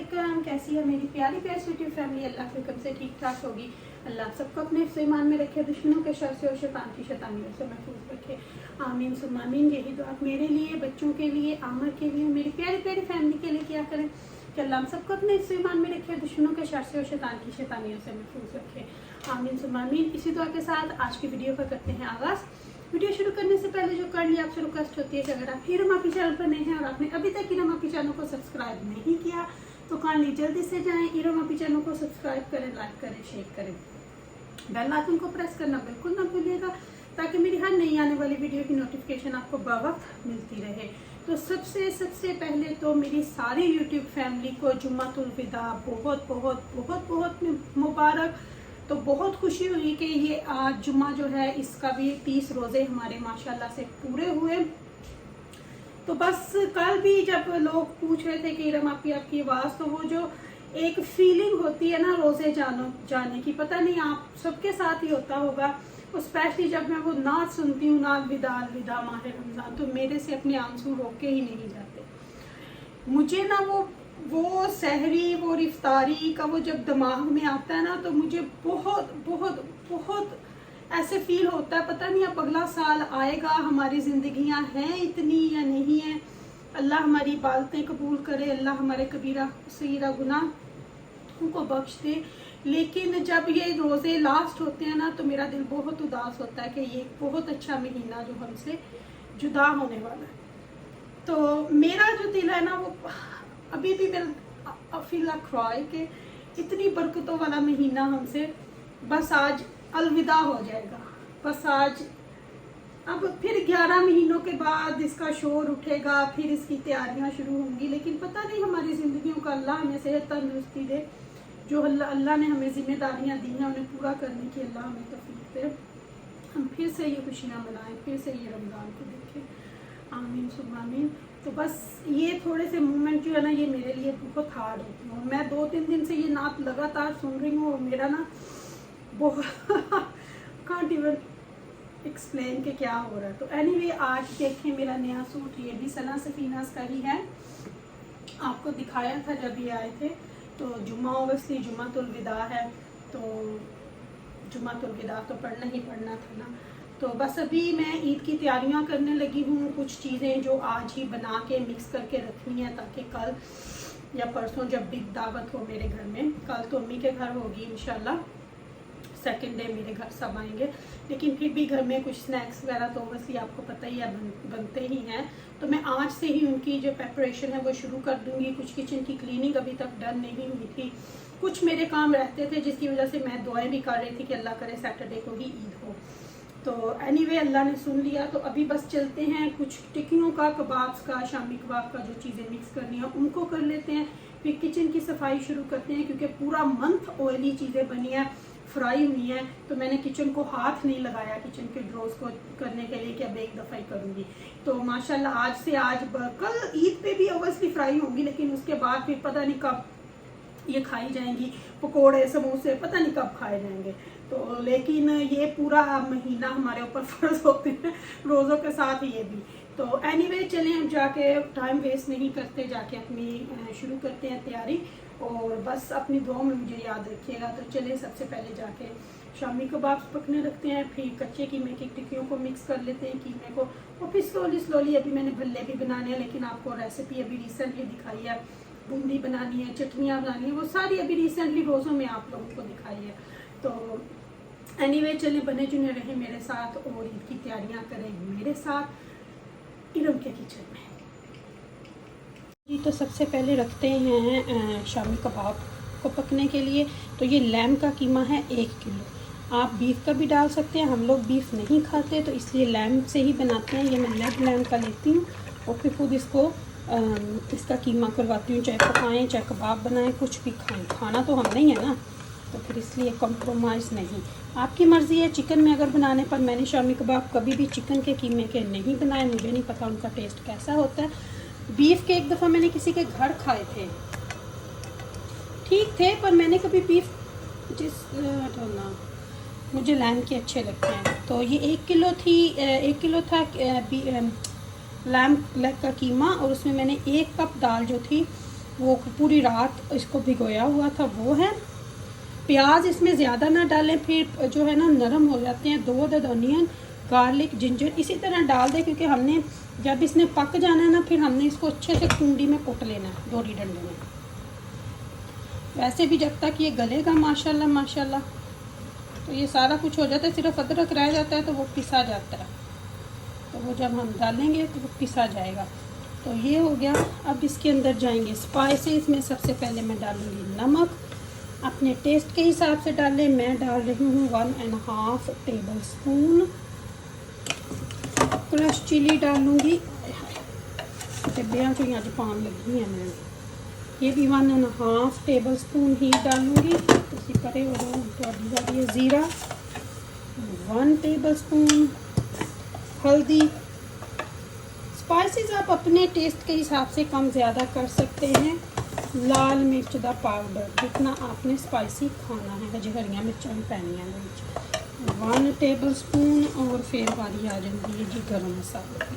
अस्सलाम। कैसी है मेरी प्यारी प्यारी स्वीटी फैमिली। अल्लाह के हुक्म से ठीक ठाक होगी। अल्लाह सबको अपने ईमान में रखे, दुश्मनों के शर से और शैतान की शैतानियों से महफूज रखे। आमीन सुम्मा आमीन। यही दुआ मेरे लिए, बच्चों के लिए, आमर के लिए, मेरी प्यारी प्यारी फैमिली के लिए किया करें कि अल्लाह हम सबको अपने ईमान में रखे, दुश्मनों के शर से और शैतान की शैतानियों से महफूज रखे। आमीन सुम्मा आमीन। इसी दुआ के साथ आज की वीडियो का करते हैं आगाज़। वीडियो शुरू करने से पहले जो कर लिया आपसे रिक्वेस्ट होती है कि अगर आप हीरम आपी चैनल पर नए हैं और आपने अभी तक हीरम आपी चैनल को सब्सक्राइब नहीं किया तो काइंडली जल्दी से जाएं, हीरम आपी चैनल को सब्सक्राइब करें, लाइक करें, शेयर करें, बेल आइकन को प्रेस करना बिल्कुल ना भूलिएगा ताकि मेरी हर नई आने वाली वीडियो की नोटिफिकेशन आपको बवक्त मिलती रहे। तो सबसे पहले तो मेरी सारी यूट्यूब फैमिली को जुम्मतुल विदा बहुत बहुत बहुत बहुत मुबारक। तो बहुत खुशी हुई कि ये आज जुम्मा जो है इसका भी 30 रोज़े हमारे माशाल्लाह से पूरे हुए। तो बस कल भी जब लोग पूछ रहे थे कि रम आपकी आवाज़, तो वो जो एक फीलिंग होती है ना रोज़े जाने की, पता नहीं आप सबके साथ ही होता होगा। स्पेशली जब मैं वो नात सुनती हूँ, नात विदा माह रमज़ान, तो मेरे से अपने आंसू रोके ही नहीं जाते। मुझे ना वो सहरी, वो इफ्तारी का वो जब दिमाग में आता है ना, तो मुझे बहुत बहुत बहुत ऐसे फील होता है पता नहीं अब अगला साल आएगा, हमारी ज़िंदगियां हैं इतनी या नहीं है। अल्लाह हमारी इबादतें कबूल करे, अल्लाह हमारे कबीरा सगीरा गुनाह उनको बख्श दे। लेकिन जब ये रोज़े लास्ट होते हैं ना, तो मेरा दिल बहुत उदास होता है कि ये बहुत अच्छा महीना जो हमसे जुदा होने वाला है। तो मेरा जो दिल है ना, वो अभी भी मेरा फील क्राई कि इतनी बरकतों वाला महीना हमसे बस आज अलविदा हो जाएगा। बस आज अब फिर 11 महीनों के बाद इसका शोर उठेगा, फिर इसकी तैयारियां शुरू होंगी। लेकिन पता नहीं हमारी ज़िंदगियों का अल्लाह हमें सेहत तंदुरुस्ती दे, जो अल्लाह ने हमें जिम्मेदारियां दी हैं उन्हें पूरा करने की अल्लाह हमें तौफीक दे। हम फिर से ये खुशियाँ मनाएं, फिर से ये रमज़ान को देखें। आमीन सुम्मा आमीन। तो बस ये थोड़े से मोमेंट जो है ना, ये मेरे लिए बहुत हार्ड होती है। मैं 2-3 दिन से ये नात लगातार सुन रही हूँ और मेरा ना बहुत कांट इवन एक्सप्लेन के क्या हो रहा है। तो एनीवे आज देखें मेरा नया सूट, ये भी सना सफीनास का ही है। आपको दिखाया था जब ये आए थे। तो जुम्मा ओवसली जुम्मतुल विदा है, तो जुम्मतुल विदा तो पढ़ना ही पढ़ना था ना। तो बस अभी मैं ईद की तैयारियां करने लगी हूँ। कुछ चीज़ें जो आज ही बना के मिक्स करके रखनी है ताकि कल या परसों जब बिग दावत हो मेरे घर में, कल तो अम्मी के घर होगी इंशाल्लाह, सेकेंड डे मेरे घर सब आएंगे। लेकिन फिर भी घर में कुछ स्नैक्स वगैरह तो वैसे आपको पता ही है बनते ही हैं। तो मैं आज से ही उनकी जो प्रेपरेशन है वो शुरू कर दूँगी। कुछ किचन की क्लीनिंग अभी तक डन नहीं हुई थी, कुछ मेरे काम रहते थे जिसकी वजह से मैं दुआएं भी कर रही थी कि अल्लाह करे सैटरडे को ही ईद हो। तो एनीवे अल्लाह ने सुन लिया। तो अभी बस चलते हैं, कुछ टिक्कियों का, कबाब्स का, शामी कबाब का जो चीज़ें मिक्स करनी है उनको कर लेते हैं। फिर किचन की सफाई शुरू करते हैं क्योंकि पूरा मंथ ऑयली चीज़ें बनी है, फ्राई हुई हैं। तो मैंने किचन को हाथ नहीं लगाया, किचन के ड्रोज को करने के लिए कि अब एक दफ़ा ही करूँगी। तो माशाल्लाह आज से कल ईद पे भी ओवसली फ्राई होंगी, लेकिन उसके बाद फिर पता नहीं कब ये खाई जाएंगी। पकोड़े, समोसे पता नहीं कब खाए जाएंगे। तो लेकिन ये पूरा महीना हमारे ऊपर फ़र्ज होते हैं रोज़ों के साथ ये भी। तो एनीवे चलें हम जाके टाइम वेस्ट नहीं करते, जाके अपनी शुरू करते हैं तैयारी। और बस अपनी दुआ में मुझे याद रखिएगा। तो चलें सबसे पहले जाके शामी कबाब पकने रखते हैं, फिर कच्चे कीमे की टिक्कियों को मिक्स कर लेते हैं कीमे को। और फिर स्लोली अभी मैंने भल्ले भी बनाने हैं, लेकिन आपको रेसिपी अभी रिसेंटली दिखाई है। बूंदी बनानी है, चटनियाँ बनानी है, वो सारी अभी रिसेंटली रोज़ों में आप लोगों को दिखाई है। तो एनीवे चले बने चुने रहे मेरे साथ और ईद की तैयारियां करें मेरे साथ इरम के किचन में जी। तो सबसे पहले रखते हैं शामी कबाब को पकने के लिए। तो ये लैम का कीमा है 1 किलो। आप बीफ का भी डाल सकते हैं, हम लोग बीफ नहीं खाते तो इसलिए लैम से ही बनाते हैं। ये मैं लेग लैम का लेती हूँ और फिर खुद इसका कीमा करवाती हूँ। चाहे पकाएँ, चाहे कबाब बनाएँ, कुछ भी खाएँ, खाना तो हम नहीं है ना, तो फिर इसलिए कॉम्प्रोमाइज़ नहीं। आपकी मर्ज़ी है। चिकन में अगर बनाने पर, मैंने शामी कबाब कभी भी चिकन के कीमे के नहीं बनाए, मुझे नहीं पता उनका टेस्ट कैसा होता है। बीफ के एक दफ़ा मैंने किसी के घर खाए थे, ठीक थे, पर मैंने कभी बीफ ना, मुझे लैम के अच्छे लगते हैं। तो ये 1 किलो थी, 1 किलो था लैम लेग का कीमा और उसमें मैंने 1 कप दाल जो थी वो पूरी रात इसको भिगोया हुआ था वो है। प्याज इसमें ज़्यादा ना डालें, फिर जो है ना नरम हो जाते हैं। 2 अदद ऑनियन, गार्लिक, जिंजर इसी तरह डाल दें, क्योंकि हमने जब इसने पक जाना है ना, फिर हमने इसको अच्छे से कुंडी में कुट लेना है, दोरी डंडे में। वैसे भी जब तक ये गलेगा माशाल्लाह माशाल्लाह, तो ये सारा कुछ हो जाता है, सिर्फ अदरक रह जाता है तो वो पिसा जाता है। तो वो जब हम डालेंगे तो वो पिसा जाएगा। तो ये हो गया। अब इसके अंदर जाएंगे स्पाइसेस में। सबसे पहले मैं डालूँगी नमक, अपने टेस्ट के हिसाब से डालें। मैं डाल रही हूँ 1.5 टेबल स्पून। क्रश चिली डालूँगी, डब्बियाँ तो यहाँ पान लगी हैं मैं, ये भी 1.5 टेबल स्पून ही डालूँगी। उसी परे हो ज़ीरा 1 टेबल स्पून, हल्दी। स्पाइसेस आप अपने टेस्ट के हिसाब से कम ज़्यादा कर सकते हैं। लाल मिर्च दा पाउडर, जितना आपने स्पाइसी खाना है, हजे हरियां मिर्चां भी पैनियां 1 टेबल स्पून। और फिर बारी आ जाती है जी गर्म मसाले की।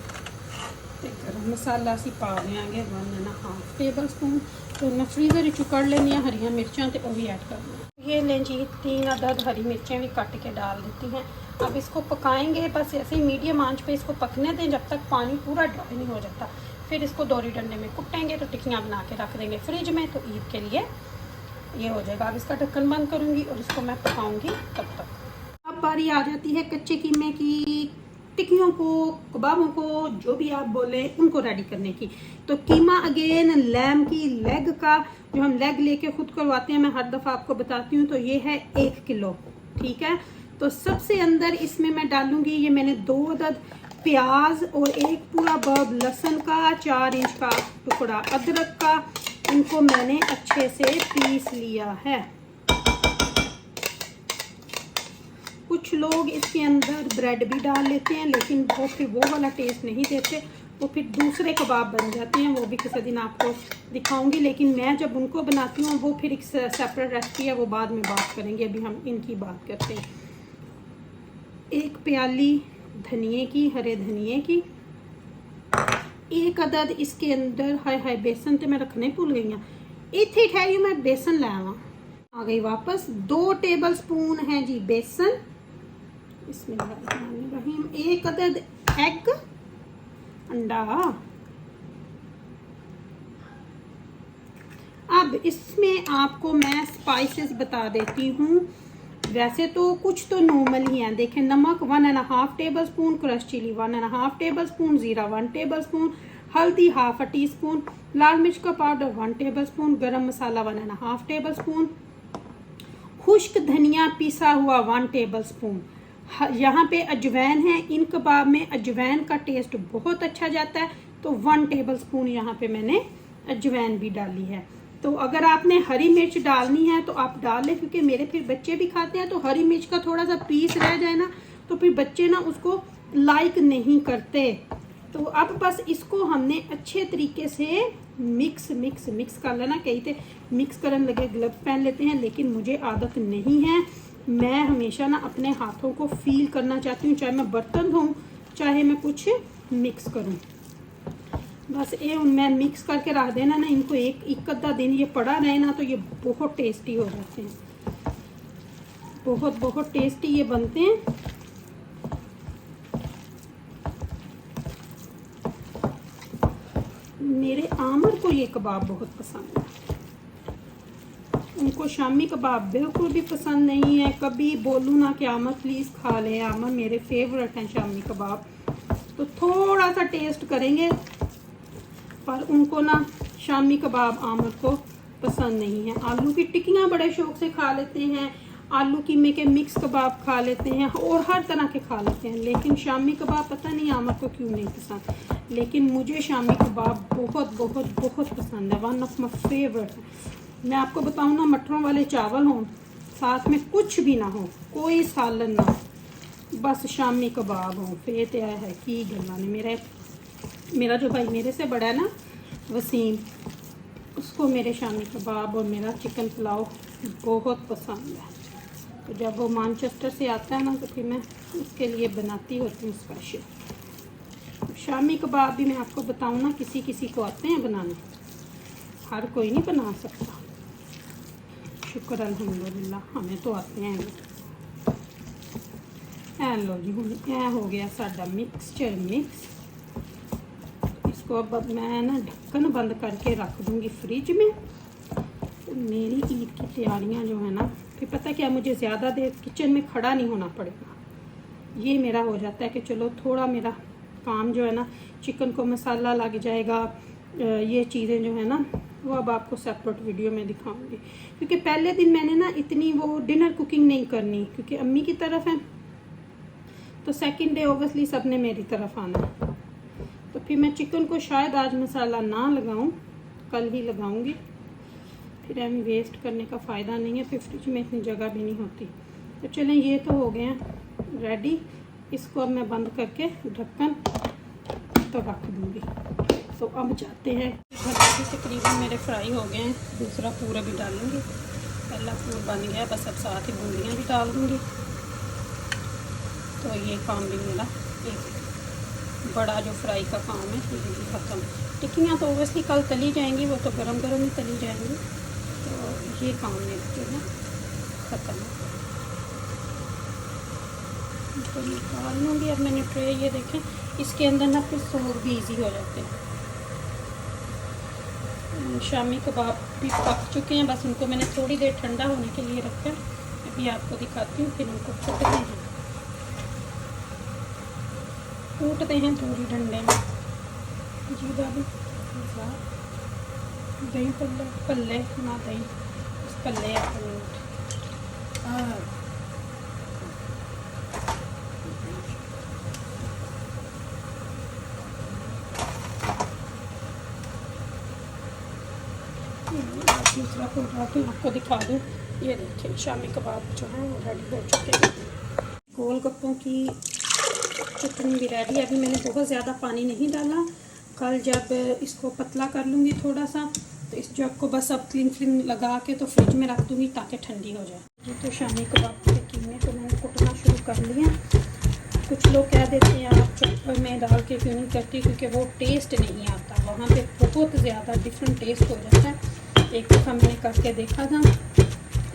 तो गर्म मसाला असी पा देंगे 1.5 टेबल स्पून। तो मैं फ्रीज़र चु कड़ लेनी हरियां मिर्चां, तो वह भी ऐड करना। ये लें जी 3 अदद हरी मिर्चें भी कट के डाल देती हैं। अब इसको पकाएंगे, बस ऐसे ही मीडियम आंच पे इसको पकने दें जब तक पानी पूरा ड्राई नहीं हो जाता। फिर इसको दोरी डंडे में कुटेंगे तो टिक्कियाँ बना के रख देंगे फ्रिज में, तो ईद के लिए ये हो जाएगा। अब इसका ढक्कन बंद करूँगी और इसको मैं पकाऊँगी तब तक। अब बारी आ जाती है कच्चे कीमे की, टिक्कियों को, कबाबों को, जो भी आप बोले उनको रेडी करने की। तो कीमा अगेन लैम की लेग का, जो हम लेग लेके खुद करवाते हैं, मैं हर दफ़ा आपको बताती हूँ। तो ये है 1 किलो, ठीक है। तो सबसे अंदर इसमें मैं डालूँगी, ये मैंने 2 अदद प्याज और 1 पूरा बर्ब लहसुन का, 4 इंच का टुकड़ा अदरक का, इनको मैंने अच्छे से पीस लिया है। कुछ लोग इसके अंदर ब्रेड भी डाल लेते हैं, लेकिन वो फिर वो वाला टेस्ट नहीं देते, वो फिर दूसरे कबाब बन जाते हैं। वो भी किसी दिन आपको दिखाऊंगी, लेकिन मैं जब उनको बनाती हूँ वो फिर एक सेपरेट रेसिपी है, वो बाद में बात करेंगे। अभी हम इनकी बात करते हैं। 1 प्याली धनिए की, हरे धनिए की, 1 अदद इसके अंदर, हाय बेसन तो मैं रखने भूल गई हूँ, इतनी ठहरी मैं बेसन लावा आ गई वापस। 2 टेबल स्पून है जी बेसन। बिस्मिल्लाहिर्रहमानिर्रहीम। 1 अदद एग, अंडा। अब इसमें आपको मैं स्पाइसेस बता देती हूँ। वैसे तो कुछ तो नॉर्मल ही हैं, देखें। नमक 1.5 tablespoon, crush chilli 1.5 tablespoon, ज़ीरा 1 टेबल स्पून, हल्दी ½ टी स्पून, लाल मिर्च का पाउडर 1 टेबल स्पून, गरम मसाला 1.5 टेबल स्पून, खुश्क धनिया पिसा हुआ 1 टेबल स्पून। यहाँ पे अजवैन है, इन कबाब में अजवैन का टेस्ट बहुत अच्छा जाता है, तो 1 टेबल स्पून यहाँ पे मैंने अजवैन भी डाली है। तो अगर आपने हरी मिर्च डालनी है तो आप डाल लें, क्योंकि मेरे फिर बच्चे भी खाते हैं, तो हरी मिर्च का थोड़ा सा पीस रह जाए ना, तो फिर बच्चे ना उसको लाइक नहीं करते। तो अब बस इसको हमने अच्छे तरीके से मिक्स कर लेना। कहीं थे मिक्स करने लगे ग्लव्स पहन लेते हैं, लेकिन मुझे आदत नहीं है। मैं हमेशा ना अपने हाथों को फील करना चाहती हूँ, चाहे मैं बर्तन धोऊं, चाहे मैं कुछ मिक्स करूँ। बस ये मैं मिक्स करके रख देना ना, इनको एक आधा दिन ये पड़ा रहे ना, तो ये बहुत टेस्टी हो जाते हैं, बहुत टेस्टी ये बनते हैं। मेरे आमर को ये कबाब बहुत पसंद है, उनको शामी कबाब बिल्कुल भी पसंद नहीं है। कभी बोलूँ ना कि आमर प्लीज़ खा ले, आमर मेरे फेवरेट हैं शामी कबाब, तो थोड़ा सा टेस्ट करेंगे, पर उनको ना शामी कबाब आमर को पसंद नहीं है। आलू की टिक्कियाँ बड़े शौक से खा लेते हैं, आलू कीमे के मिक्स कबाब खा लेते हैं, और हर तरह के खा लेते हैं, लेकिन शामी कबाब पता नहीं आमर को क्यों नहीं पसंद। लेकिन मुझे शामी कबाब बहुत पसंद है, 1 ऑफ माई फेवरेट है। मैं आपको बताऊँ ना, मटरों वाले चावल हों, साथ में कुछ भी ना हो, कोई सालन ना हो, बस शामी कबाब हो, फिर तो है की गल्ला ने। मेरा जो भाई मेरे से बड़ा है ना, वसीम, उसको मेरे शामी कबाब और मेरा चिकन पुलाव बहुत पसंद है। तो जब वो मैनचेस्टर से आता है ना, तो फिर मैं उसके लिए बनाती होती हूँ स्पेशल। शामी कबाब भी मैं आपको बताऊँ ना, किसी को आते हैं बनाने, हर कोई नहीं बना सकता। शुक्र अल्हम्दुलिल्लाह हमें तो आते हैं। ऐ लो जी हूँ ऐ हो गया साडा मिक्सचर मिक्स। इसको अब मैं ना ढक्कन बंद करके रख दूँगी फ्रिज में। तो मेरी ईद की तैयारियां जो है ना, फिर पता क्या, मुझे ज़्यादा देर किचन में खड़ा नहीं होना पड़ेगा। ये मेरा हो जाता है कि चलो थोड़ा मेरा काम जो है ना, चिकन को मसाला लग जाएगा, ये चीज़ें जो है ना वो अब आपको सेपरेट वीडियो में दिखाऊंगी। क्योंकि पहले दिन मैंने ना इतनी वो डिनर कुकिंग नहीं करनी, क्योंकि अम्मी की तरफ है, तो सेकंड डे ओबियसली सब ने मेरी तरफ आना। तो फिर मैं चिकन को शायद आज मसाला ना लगाऊं, कल ही लगाऊंगी। फिर हमें वेस्ट करने का फ़ायदा नहीं है, फिर फ्रिज में इतनी जगह भी नहीं होती। तो चलें ये तो हो गए हैं रेडी। इसको अब मैं बंद करके ढक्कन तो रख दूँगी। तो अब जाते हैं, भरते तकरीबन मेरे फ्राई हो गए हैं। दूसरा पूरा भी डालूँगी, पहला पूरा बन गया, बस अब साथ ही बूंदियाँ भी डाल दूँगी। तो ये काम भी मेरा एक बड़ा जो फ्राई का काम है ये भी ख़त्म। टिक्कियाँ तो ओबियसली कल तली जाएंगी, वो तो गरम गरम ही तली जाएंगी। तो ये काम मेरा जो है ख़त्म हो गया। तो निकाल लूँगी अब मैंने ट्रे। ये देखें, इसके अंदर ना फिर सोग भी ईजी हो जाते हैं। शामी कबाब भी पक चुके हैं, बस उनको मैंने थोड़ी देर ठंडा होने के लिए रखा है। अभी आपको दिखाती हूँ। फिर उनको कूटते हैं पूरी डंडे में। जी दादी दही पल्ले पल्ले ना दही पल्ले दूसरा फोटो आपको दिखा दूँ। ये देखिए शामी कबाब जो है वो रेडी हो चुके हैं। गोलगप्पों की चिकन भी रेडी है। अभी मैंने बहुत ज़्यादा पानी नहीं डाला। कल जब इसको पतला कर लूँगी थोड़ा सा, तो इस जग को बस अब क्लीन क्लीन लगा के तो फ्रिज में रख दूँगी ताकि ठंडी हो जाए। जी तो शामी कबाब के कीमे तो मैंने कुटना शुरू कर लिया। कुछ लोग कह देते हैं आप चॉपर में डाल के क्यों नहीं करती, क्योंकि वो टेस्ट नहीं आता, वहाँ पे बहुत ज़्यादा डिफरेंट टेस्ट हो जाता है। एक दफ़ा मैंने करके देखा था,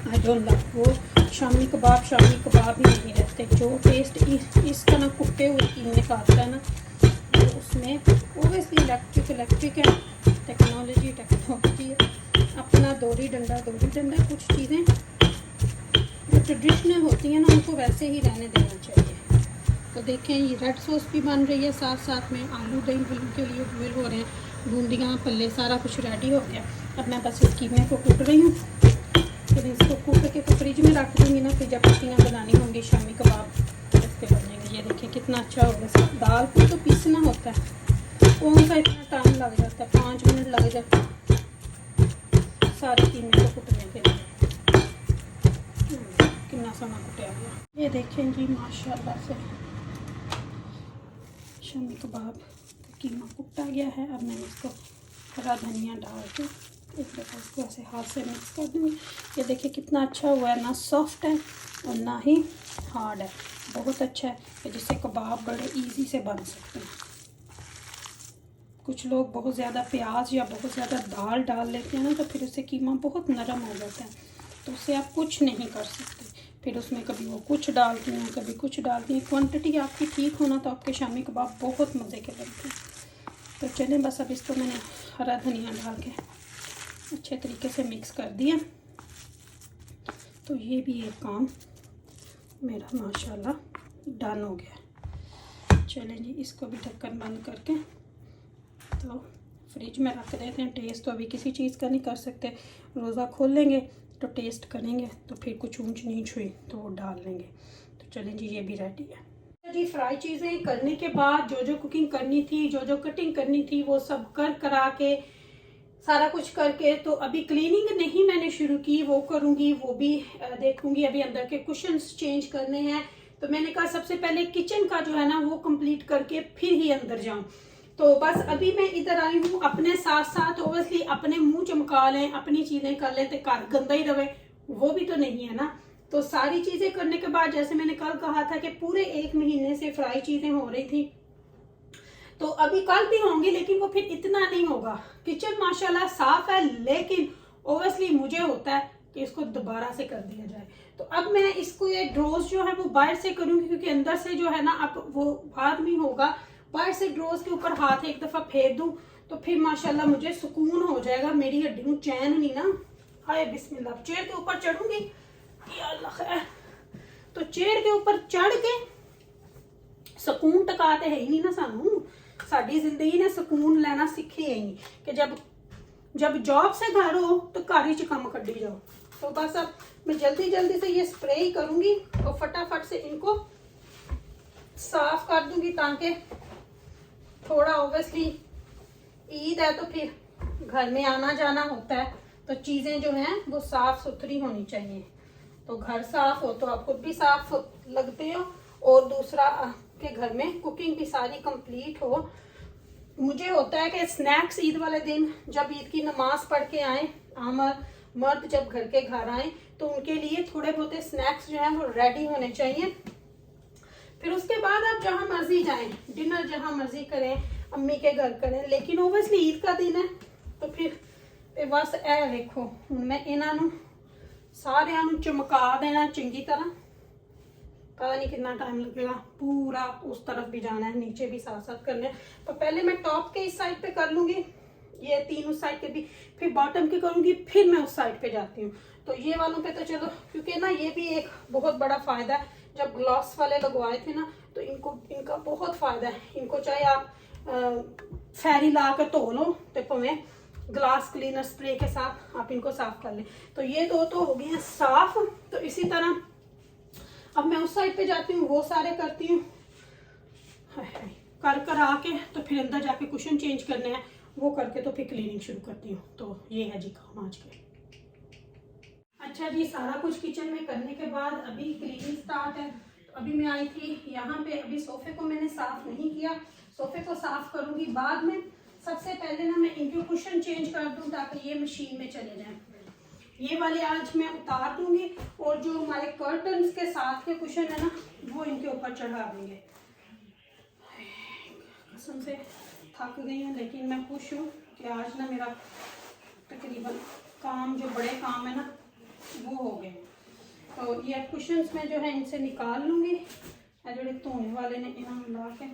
आई डोंट लव वो शामी कबाब ही नहीं रहते। जो टेस्ट इस तरह कुटे हुए कीमे का आता है ना, तो उसमें ओबियसली इलेक्ट्रिक है, टेक्नोलॉजी है, अपना दोरी डंडा कुछ चीज़ें जो ट्रेडिशनल होती हैं ना उनको वैसे ही रहने देना चाहिए। तो देखें ये रेड सॉस भी बन रही है, साथ साथ में आलू दही के लिए बॉयल हो रहे हैं, बूंदियाँ पल्ले सारा कुछ रेडी हो गया। अब मैं बस इस कीमे को कूट रही हूँ। फिर इसको कूट के फ्रिज में रख दूँगी ना, फिर जब टिक्कियाँ बनानी होंगी शामी कबाब इसके बनेंगे। ये देखिए कितना अच्छा होगा। सब दाल को तो पीसना होता है, कौन सा इतना टाइम लग जाता है, 5 मिनट लग जाते हैं सारे कीमे को कुटने के लिए। कितना समय कुटिया गया। ये देखें जी माशाल्लाह से शामी कबाब कीमा कुटा गया है। अब मैंने इसको हरा धनिया डाल के एक दफ़ा इसको ऐसे हाथ से मिक्स कर दूँगी। ये देखिए कितना अच्छा हुआ है, ना सॉफ्ट है और ना ही हार्ड है, बहुत अच्छा है, जिससे कबाब बड़े इजी से बन सकते हैं। कुछ लोग बहुत ज़्यादा प्याज या बहुत ज़्यादा दाल डाल लेते हैं ना, तो फिर उससे कीमा बहुत नरम हो जाता है, तो उससे आप कुछ नहीं कर सकते। फिर उसमें कभी वो कुछ डालती हैं, कभी कुछ डालती हैं। क्वांटिटी आपकी ठीक होना तो आपके शामी कबाब बहुत मज़े के बनते हैं। तो चलें बस अब इसको मैंने हरा धनिया डाल के अच्छे तरीके से मिक्स कर दिया। तो ये भी एक काम मेरा माशाल्लाह डन हो गया। चलें जी इसको भी ढक्कन बंद करके तो फ्रिज में रख देते हैं। टेस्ट तो अभी किसी चीज़ का नहीं कर सकते, रोज़ा खोल लेंगे तो टेस्ट करेंगे, तो फिर कुछ ऊंच नीच हुई तो वो डाल लेंगे। तो चलें जी ये भी रेडी है जी। फ्राई चीज़ें करने के बाद जो जो कुकिंग करनी थी, जो जो कटिंग करनी थी, वो सब करा के सारा कुछ करके, तो अभी क्लीनिंग नहीं मैंने शुरू की, वो करूँगी, वो भी देखूँगी। अभी अंदर के कुशन्स चेंज करने हैं, तो मैंने कहा सबसे पहले किचन का जो है ना वो कंप्लीट करके फिर ही अंदर जाऊँ। तो बस अभी मैं इधर आई हूँ, अपने साथ साथ ओबियसली अपने मुंह चमका लें, अपनी चीज़ें कर लें तो घर गंदा ही रहे, वो भी तो नहीं है ना। तो सारी चीज़ें करने के बाद, जैसे मैंने कल कहा था कि पूरे 1 महीने से फ्राई चीज़ें हो रही थी, तो अभी कल भी होंगी, लेकिन वो फिर इतना नहीं होगा। किचन माशाल्लाह साफ है, लेकिन ओबियसली मुझे होता है कि इसको दोबारा से कर दिया जाए। तो अब मैं इसको ये ड्रोज जो है वो बाहर से करूंगी, क्योंकि अंदर से जो है ना अब वो बाहर नहीं होगा। बाहर से ड्रोज के ऊपर हाथ एक दफा फेर दूं तो फिर माशाल्लाह मुझे सुकून हो जाएगा, मेरी हड्डियों चैन नहीं ना। हाय बिस्मिल्लाह, चेयर के ऊपर चढ़ूंगी, या अल्लाह खैर। तो चेयर के ऊपर चढ़ के सुकून टकाते है ही नहीं ना सानू, साड़ी जिंदगी ने सुकून लेना सीखे ही नहीं कि जब जॉब से घर हो तो घर ही कम कड्डी जाओ। तो बस अब मैं जल्दी जल्दी से ये स्प्रे ही करूंगी और फटाफट से इनको साफ कर दूंगी, ताकि थोड़ा ओबियसली ईद है तो फिर घर में आना जाना होता है, तो चीजें जो हैं वो साफ सुथरी होनी चाहिए। तो घर साफ हो तो आप खुद भी साफ लगते हो, और दूसरा आपके घर में कुकिंग भी सारी कंप्लीट हो। मुझे होता है कि स्नैक्स ईद वाले दिन जब ईद की नमाज पढ़ के आए, मर्द जब घर के घर आए तो उनके लिए थोड़े बहुत स्नैक्स जो हैं वो रेडी होने चाहिए। फिर उसके बाद आप जहां मर्जी जाएं, डिनर जहां मर्जी करें, अम्मी के घर करें, लेकिन ओबियसली ईद का दिन है तो फिर बस ए देखो हुण मैं इन्हों सारिਆਂ ਨੂੰ चमका देना चंगी तरह। पता नहीं कितना टाइम लगेगा, पूरा उस तरफ भी जाना है, नीचे भी साथ साथ करना है। तो पहले मैं टॉप के इस साइड पे कर लूंगी, ये तीन उस साइड के भी, फिर बॉटम के करूंगी, फिर मैं उस साइड पे जाती हूँ। तो ये वालों पे तो चलो, क्योंकि ना ये भी एक बहुत बड़ा फायदा है। जब ग्लॉस वाले लगवाए थे ना तो इनका बहुत फायदा है। इनको चाहे आप फेरी ला के धो लो तो भावें ग्लास क्लीनर स्प्रे के साथ आप इनको साफ कर लें। तो ये दो तो हो गए हैं साफ। तो इसी तरह अब मैं उस साइड पे जाती हूँ, वो सारे करती हूँ, कर आके तो फिर अंदर जाके कुशन चेंज करने हैं, वो करके तो फिर क्लीनिंग शुरू करती हूँ। तो ये है जी काम आज के। अच्छा जी, सारा कुछ किचन में करने के बाद अभी क्लीनिंग स्टार्ट है। तो अभी मैं आई थी यहाँ पे, अभी सोफे को मैंने साफ नहीं किया, सोफे को साफ करूंगी बाद में। सबसे पहले ना मैं इनके कुशन चेंज कर दूं ताकि ये मशीन में चले जाएं। ये वाले आज मैं उतार दूंगी, और जो हमारे कर्टन्स के साथ के कुशन है ना वो इनके ऊपर चढ़ा देंगे। कसम से थक गई हूँ, लेकिन मैं खुश हूँ कि आज ना मेरा तकरीबन काम, जो बड़े काम है ना वो हो गए। तो ये कुशन्स में जो है इनसे निकाल लूंगी, जो धोने वाले ने इन्हें ला के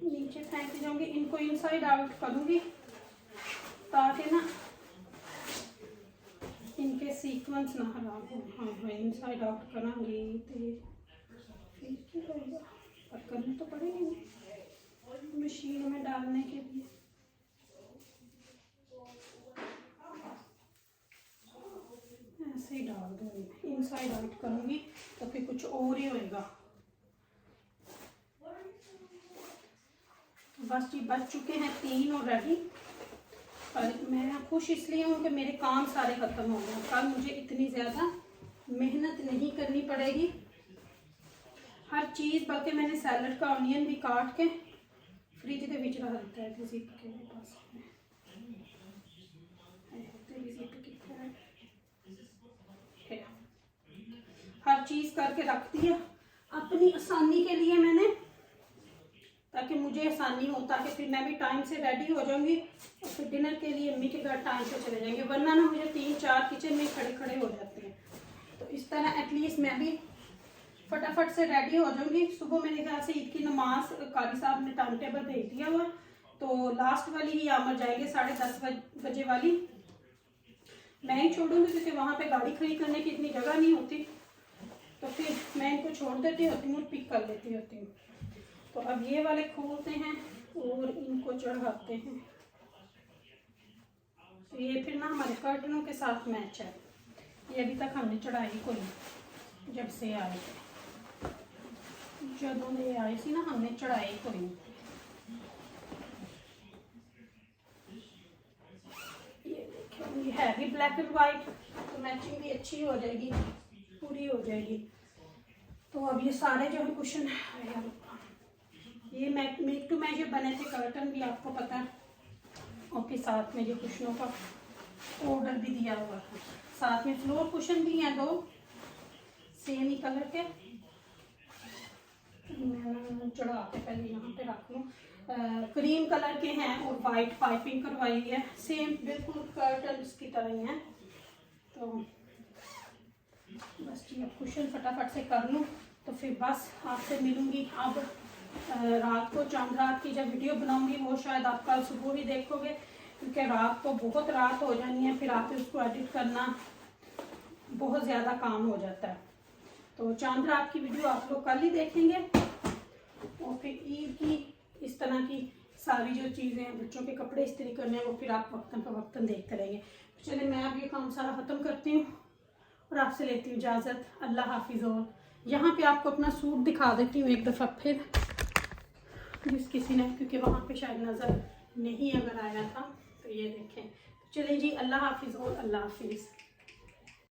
नीचे फेंक जाऊंगी। इनको इनसाइड आउट करूंगी ताकि ना इनके सीक्वेंस ना खराब हो। हाँ, इनसाइड आउट करांगी तो पर करने तो पड़ेगी मशीन में डालने के लिए। ऐसे ही डाल दूंगी, इनसाइड आउट करूंगी तो फिर कुछ और ही होएगा। बस जी बच चुके हैं 3 ऑलरेडी, पर मैं खुश इसलिए हूँ कि मेरे काम सारे खत्म हो गए। कल मुझे इतनी ज़्यादा मेहनत नहीं करनी पड़ेगी हर चीज़, बल्कि मैंने सैलड का ऑनियन भी काट के फ्रिज के विच रख दिता है। जिप के पास हर चीज़ करके रख दिया अपनी आसानी के लिए मैंने, ताकि मुझे आसानी हो, ताकि फिर मैं भी टाइम से रेडी हो जाऊंगी और फिर डिनर के लिए अम्मी के घर टाइम से चले जाएंगे। वरना ना मुझे 3-4 किचन में खड़े खड़े हो जाते हैं। तो इस तरह एटलीस्ट मैं भी फटाफट से रेडी हो जाऊंगी। सुबह मेरे ख्याल से ईद की नमाज कारी साहब ने टाइम टेबल भेज दिया हुआ, तो लास्ट वाली ही आमर जाएंगे 10:30 बजे वाली मैं ही छोड़ूंगी, क्योंकि वहाँ पे गाड़ी खड़ी करने की इतनी जगह नहीं होती। तो फिर मैं इनको छोड़ देती होती हूँ, पिक कर लेती होती हूँ। तो अब ये वाले खोलते हैं और इनको चढ़ाते हैं। तो ये फिर ना हमारे कर्टनों के साथ मैच है। ये अभी तक हमने चढ़ाई कोई, जब से आए थे, जब ये आए सी ना हमने चढ़ाई कोई। ये देखो, ये है भी ब्लैक एंड वाइट, तो मैचिंग भी अच्छी हो जाएगी, पूरी हो जाएगी। तो अब ये सारे जो है कुशन ये मेक टू मेजर बने थे कर्टन भी, आपको पता है, और फिर साथ में जो कुशनों का ऑर्डर भी दिया हुआ था। साथ में फ्लोर कुशन भी हैं 2 सेम ही कलर के। मैं चढ़ा के पहले यहाँ पे रख लूँ। क्रीम कलर के हैं और वाइट पाइपिंग करवाई है, सेम बिल्कुल कर्टन्स की तरह ही हैं। तो बस जी अब कुशन फटाफट से कर लूँ तो फिर बस आपसे मिलूँगी। अब रात को चांद रात की जब वीडियो बनाऊँगी वो शायद आप कल सुबह ही देखोगे, क्योंकि रात को बहुत रात हो जानी है, फिर आप उसको एडिट करना बहुत ज़्यादा काम हो जाता है। तो चांद रात की वीडियो आप लोग कल ही देखेंगे और फिर ईद की इस तरह की सारी जो चीज़ें हैं, बच्चों के कपड़े इस्त्री करने हैं, वो फिर आप वक्तन पर वक्तन देखते रहेंगे। चलिए मैं अब ये काम सारा ख़त्म करती हूँ और आपसे लेती हूँ इजाज़त। अल्लाह हाफिज़। और यहाँ पे आपको अपना सूट दिखा देती हूँ एक दफ़ा फिर, जिस किसी ने, क्योंकि वहाँ पे शायद नज़र नहीं अगर आया था तो ये देखें। चलिए जी, अल्लाह हाफिज़ और अल्लाह हाफिज़।